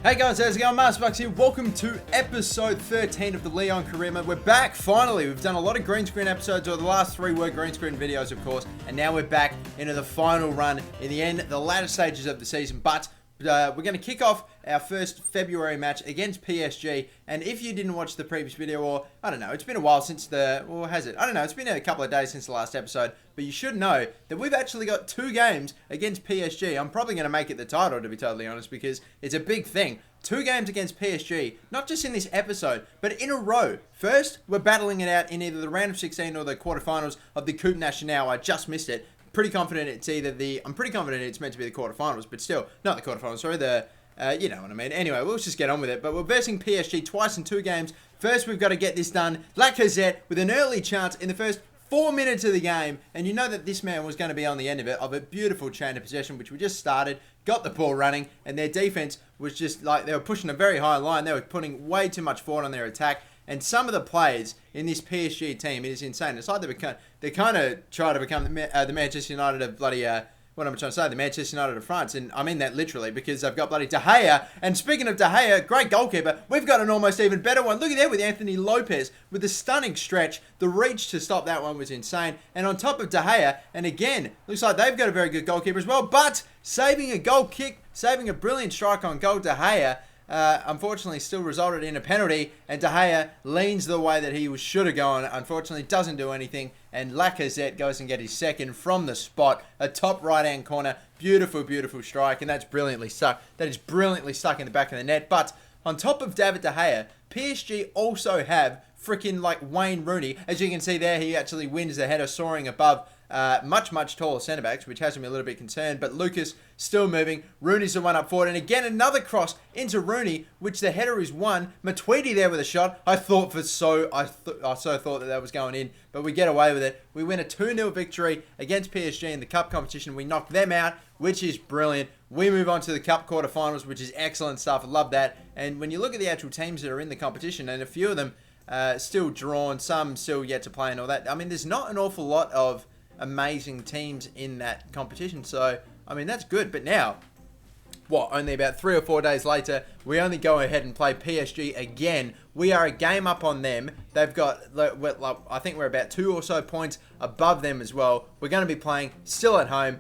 Hey guys, how's it going? MasterBucks here. Welcome to episode 13 of the Lyon career mode. We're back, finally. We've done a lot of green screen episodes, or the last three were green screen videos, of course. And now we're back into the final run in the end, the latter stages of the season. But we're going to kick off our first February match against PSG. And if you didn't watch the previous video, or I don't know, it's been a while since or has it? I don't know, it's been a couple of days since the last episode. But you should know that we've actually got 2 games against PSG. I'm probably going to make it the title, to be totally honest, because it's a big thing. 2 games against PSG, not just in this episode, but in a row. First, we're battling it out in either the round of 16 or the quarterfinals of the Coupe Nationale. I just missed it. Pretty confident it's either I'm pretty confident it's meant to be the quarterfinals, but still, not the quarterfinals, sorry, you know what I mean. Anyway, we'll just get on with it. But we're versing PSG twice in 2 games. First, we've got to get this done. Lacazette with an early chance in the first 4 minutes of the game, and you know that this man was going to be on the end of it, of a beautiful chain of possession, which we just started, got the ball running, and their defense was just like, they were pushing a very high line. They were putting way too much forward on their attack, and some of the players in this PSG team, it is insane. It's like they kind of try to become the Manchester United of bloody, what am I trying to say? The Manchester United of France. And I mean that literally, because they've got bloody De Gea. And speaking of De Gea, great goalkeeper, we've got an almost even better one. Look at that with Anthony Lopez with the stunning stretch. The reach to stop that one was insane. And on top of De Gea, and again, looks like they've got a very good goalkeeper as well. But saving a goal kick, saving a brilliant strike on goal, De Gea, unfortunately still resulted in a penalty, and De Gea leans the way that he should have gone. Unfortunately, doesn't do anything, and Lacazette goes and get his second from the spot, a top right-hand corner. Beautiful, beautiful strike, and that's brilliantly stuck. That is brilliantly stuck in the back of the net. But on top of David De Gea, PSG also have freaking like Wayne Rooney. As you can see there, he actually wins the header, soaring above much taller centre-backs, which has me a little bit concerned. But Lucas still moving. Rooney's the one up forward. And again, another cross into Rooney, which the header is won. Matuidi there with a shot. I so thought that was going in, but we get away with it. We win a 2-0 victory against PSG in the Cup competition. We knock them out, which is brilliant. We move on to the Cup quarterfinals, which is excellent stuff. I love that. And when you look at the actual teams that are in the competition, and a few of them still drawn, some still yet to play and all that. I mean, there's not an awful lot of amazing teams in that competition, so I mean that's good. But now, only about 3 or 4 days later, we only go ahead and play PSG again. We are a game up on them. They've got, I think we're about 2 or so points above them as well. We're going to be playing still at home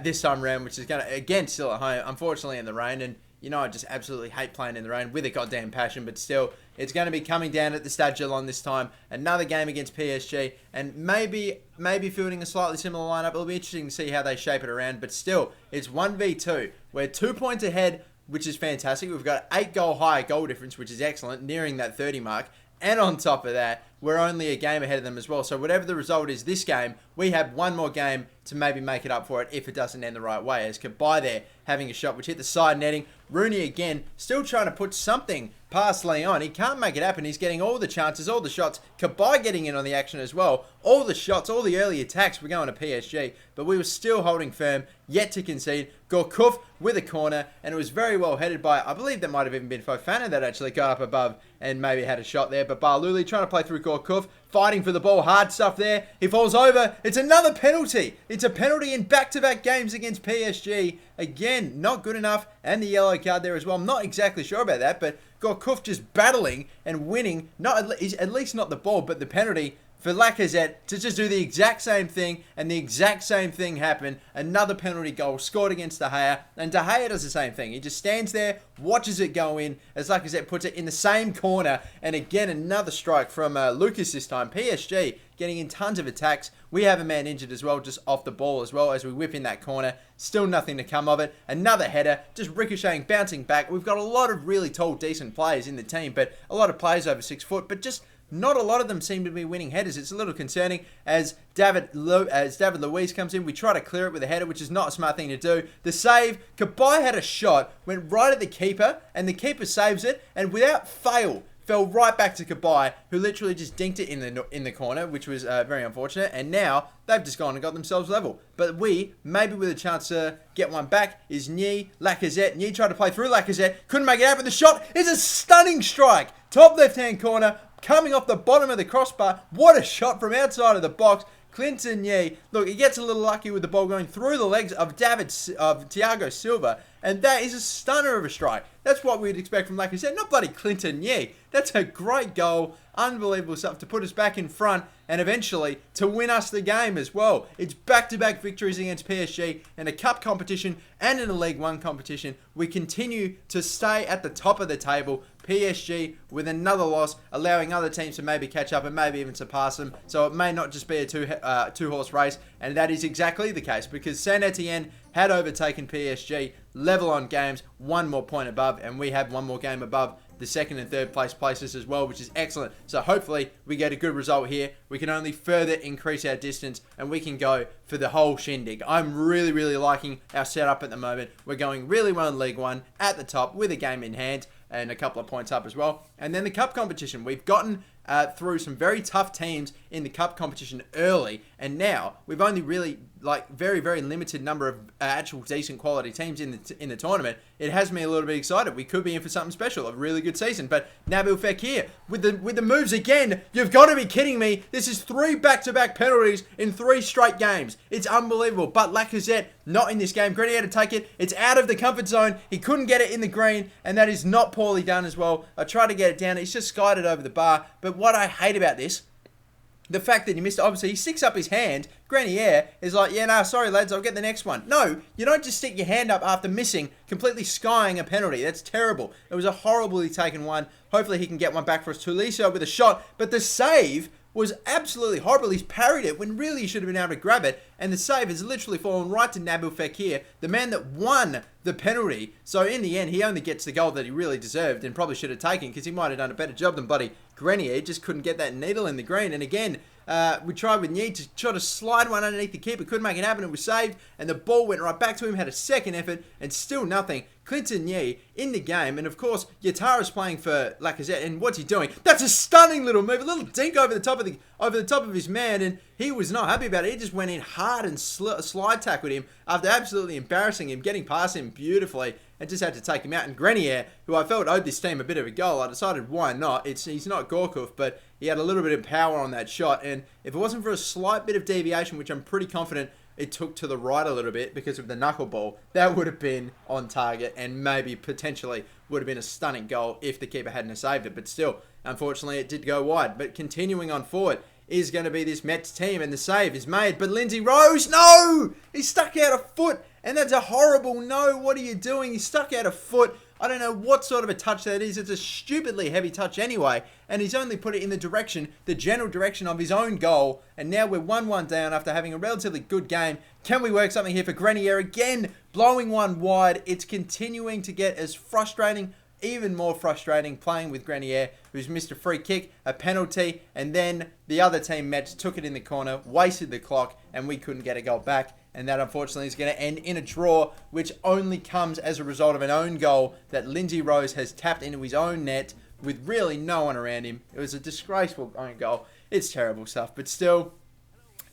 this time around, which is going to, again, still at home, unfortunately in the rain. And you know, I just absolutely hate playing in the rain with a goddamn passion, but still, it's going to be coming down at the Stade Geelong this time. Another game against PSG, and maybe fielding a slightly similar lineup. It'll be interesting to see how they shape it around, but still, it's 1v2. We're 2 points ahead, which is fantastic. We've got 8 goal higher goal difference, which is excellent, nearing that 30 mark. And on top of that, we're only a game ahead of them as well. So whatever the result is this game, we have one more game to maybe make it up for it if it doesn't end the right way. As Kabay there having a shot which hit the side netting. Rooney again still trying to put something past Lyon. He can't make it happen. He's getting all the chances, all the shots. Kabay getting in on the action as well. All the shots, all the early attacks were going to PSG. But we were still holding firm, yet to concede. Gourcuff with a corner, and it was very well headed by, I believe that might have even been Fofana that actually got up above and maybe had a shot there. But Barluli trying to play through Gourcuff, fighting for the ball, hard stuff there. He falls over. It's another penalty. It's a penalty in back-to-back games against PSG. Again, not good enough, and the yellow card there as well. I'm not exactly sure about that, but Gourcuff just battling and winning, at least not the ball, but the penalty for Lacazette to just do the exact same thing, and the exact same thing happened. Another penalty goal scored against De Gea, and De Gea does the same thing. He just stands there, watches it go in, as Lacazette puts it in the same corner, and again, another strike from Lucas this time. PSG getting in tons of attacks. We have a man injured as well, just off the ball as well, as we whip in that corner. Still nothing to come of it. Another header, just ricocheting, bouncing back. We've got a lot of really tall, decent players in the team, but a lot of players over 6 foot, but just not a lot of them seem to be winning headers. It's a little concerning as David Luiz comes in. We try to clear it with a header, which is not a smart thing to do. The save, Kabay had a shot, went right at the keeper, and the keeper saves it, and without fail, fell right back to Kabay, who literally just dinked it in the corner, which was very unfortunate. And now they've just gone and got themselves level. But we, maybe with a chance to get one back, is Lacazette. Nye tried to play through Lacazette, couldn't make it happen. The shot is a stunning strike. Top left-hand corner, coming off the bottom of the crossbar. What a shot from outside of the box. Clinton Nye, look, he gets a little lucky with the ball going through the legs of Thiago Silva, And that is a stunner of a strike. That's what we'd expect from Lacazette, not bloody Clinton Yee. That's a great goal. Unbelievable stuff to put us back in front and eventually to win us the game as well. It's back-to-back victories against PSG in a cup competition and in a League One competition. We continue to stay at the top of the table. PSG with another loss, allowing other teams to maybe catch up and maybe even surpass them. So it may not just be a two-horse race, and that is exactly the case because Saint-Etienne had overtaken PSG, level on games, one more point above, and we have one more game above the second and third place places as well, which is excellent. So hopefully we get a good result here. We can only further increase our distance and we can go for the whole shindig. I'm really, really liking our setup at the moment. We're going really well in League One at the top with a game in hand and a couple of points up as well. And then the cup competition. We've gotten through some very tough teams in the cup competition early, and now we've only really very, very limited number of actual decent quality teams in the tournament. It has me a little bit excited. We could be in for something special, a really good season. But Nabil Fekir with the moves again. You've got to be kidding me. This is 3 back-to-back penalties in 3 straight games. It's unbelievable. But Lacazette not in this game. Grenier to take it. It's out of the comfort zone. He couldn't get it in the green, and that is not poorly done as well. I tried to get it down. He's just skied it over the bar. But what I hate about this, the fact that he missed it, obviously, he sticks up his hand. Grenier is like, yeah, no, sorry, lads, I'll get the next one. No, you don't just stick your hand up after missing, completely skying a penalty. That's terrible. It was a horribly taken one. Hopefully he can get one back for us. Tuliso with a shot, but the save was absolutely horrible. He's parried it when really he should have been able to grab it, and the save has literally fallen right to Nabil Fekir, the man that won the penalty. So in the end, he only gets the goal that he really deserved and probably should have taken because he might have done a better job than bloody Grenier. Just couldn't get that needle in the green. And again, we tried with Nye to try to slide one underneath the keeper, couldn't make it happen. It was saved, and the ball went right back to him. Had a second effort, and still nothing. Clinton Nye in the game, and of course Yatara's playing for Lacazette. And what's he doing? That's a stunning little move, a little dink over the top of his man, and he was not happy about it. He just went in hard and slide tackled him after absolutely embarrassing him, getting past him beautifully, and just had to take him out. And Grenier, who I felt owed this team a bit of a goal, I decided why not. He's not Gorkov, but he had a little bit of power on that shot, and if it wasn't for a slight bit of deviation, which I'm pretty confident it took to the right a little bit because of the knuckleball, that would have been on target and maybe potentially would have been a stunning goal if the keeper hadn't saved it. But still, unfortunately, it did go wide. But continuing on forward is going to be this Metz team, and the save is made. But Lindsay Rose, no! He's stuck out a foot, and that's a horrible no. What are you doing? He's stuck out a foot. I don't know what sort of a touch that is. It's a stupidly heavy touch anyway. And he's only put it in the general direction of his own goal. And now we're 1-1 down after having a relatively good game. Can we work something here for Grenier again? Blowing one wide. It's continuing to get as frustrating, even more frustrating, playing with Grenier, who's missed a free kick, a penalty, and then the other team, Metz, took it in the corner, wasted the clock, and we couldn't get a goal back. And that, unfortunately, is going to end in a draw, which only comes as a result of an own goal that Lindsay Rose has tapped into his own net with really no one around him. It was a disgraceful own goal. It's terrible stuff. But still,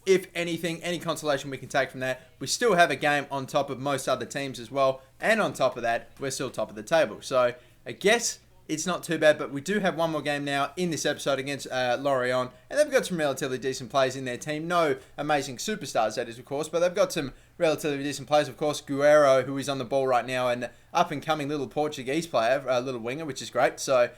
if anything, any consolation we can take from that, we still have a game on top of most other teams as well. And on top of that, we're still top of the table. So I guess it's not too bad, but we do have one more game now in this episode against Lorient, and they've got some relatively decent players in their team. No amazing superstars, that is, of course, but they've got some relatively decent players. Of course, Guerrero, who is on the ball right now, and up-and-coming little Portuguese player, little winger, which is great. So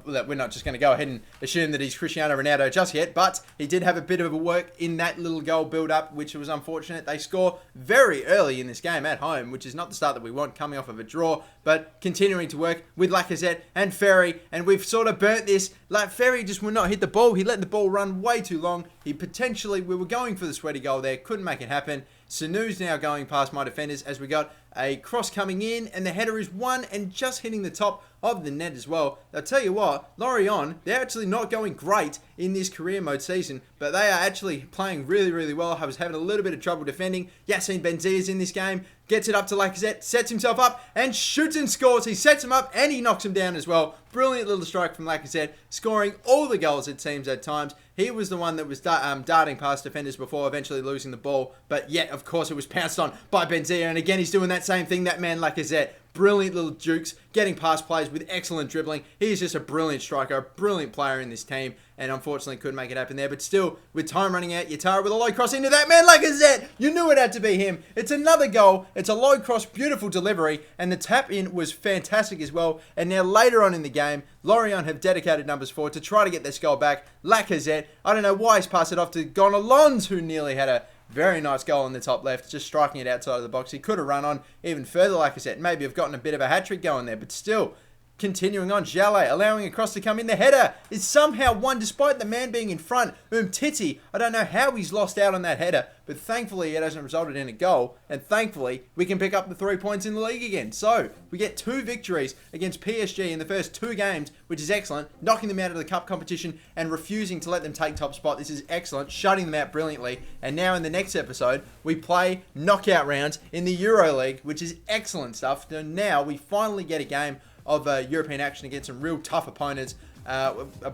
we're not just going to go ahead and assume that he's Cristiano Ronaldo just yet, but he did have a bit of a work in that little goal build-up, which was unfortunate. They score very early in this game at home, which is not the start that we want coming off of a draw, but continuing to work with Lacazette and Ferry, and we've sort of burnt this. Like, Ferry just would not hit the ball. He let the ball run way too long. We were going for the sweaty goal there, couldn't make it happen. Sanu's now going past my defenders as we got a cross coming in, and the header is one and just hitting the top of the net as well. I'll tell you what, Lorient, they're actually not going great in this career mode season, but they are actually playing really, really well. I was having a little bit of trouble defending. Yassine Benzia is in this game, gets it up to Lacazette, sets himself up and shoots and scores. He sets him up and he knocks him down as well. Brilliant little strike from Lacazette, scoring all the goals it seems at times. He was the one that was darting past defenders before eventually losing the ball. But yet, of course, it was pounced on by Benzia. And again, he's doing that same thing, that man Lacazette. brilliant little jukes, getting past plays with excellent dribbling. He is just a brilliant striker, a brilliant player in this team, and unfortunately couldn't make it happen there. But still, with time running out, Yatara with a low cross into that man, Lacazette. You knew it had to be him. It's another goal. It's a low cross, beautiful delivery, and the tap in was fantastic as well. And now later on in the game, Lorient have dedicated numbers forward to try to get this goal back. Lacazette, I don't know why he's passed it off to Gonalons, who nearly had a very nice goal in the top left, just striking it outside of the box. He could have run on even further, like I said. Maybe have gotten a bit of a hat-trick going there, but still, continuing on, Jallet allowing a cross to come in. The header is somehow won despite the man being in front. Titi, I don't know how he's lost out on that header, but thankfully it hasn't resulted in a goal, and thankfully we can pick up the 3 points in the league again. So we get 2 victories against PSG in the first 2 games, which is excellent, knocking them out of the cup competition and refusing to let them take top spot. This is excellent, shutting them out brilliantly. And now in the next episode, we play knockout rounds in the Euro League, which is excellent stuff. So now we finally get a game of European action against some real tough opponents.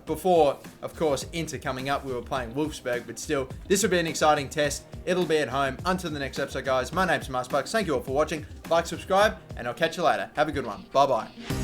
Before, of course, Inter coming up, we were playing Wolfsburg, but still, this will be an exciting test. It'll be at home. Until the next episode, guys, my name's MasterBucks. Thank you all for watching. Like, subscribe, and I'll catch you later. Have a good one. Bye-bye.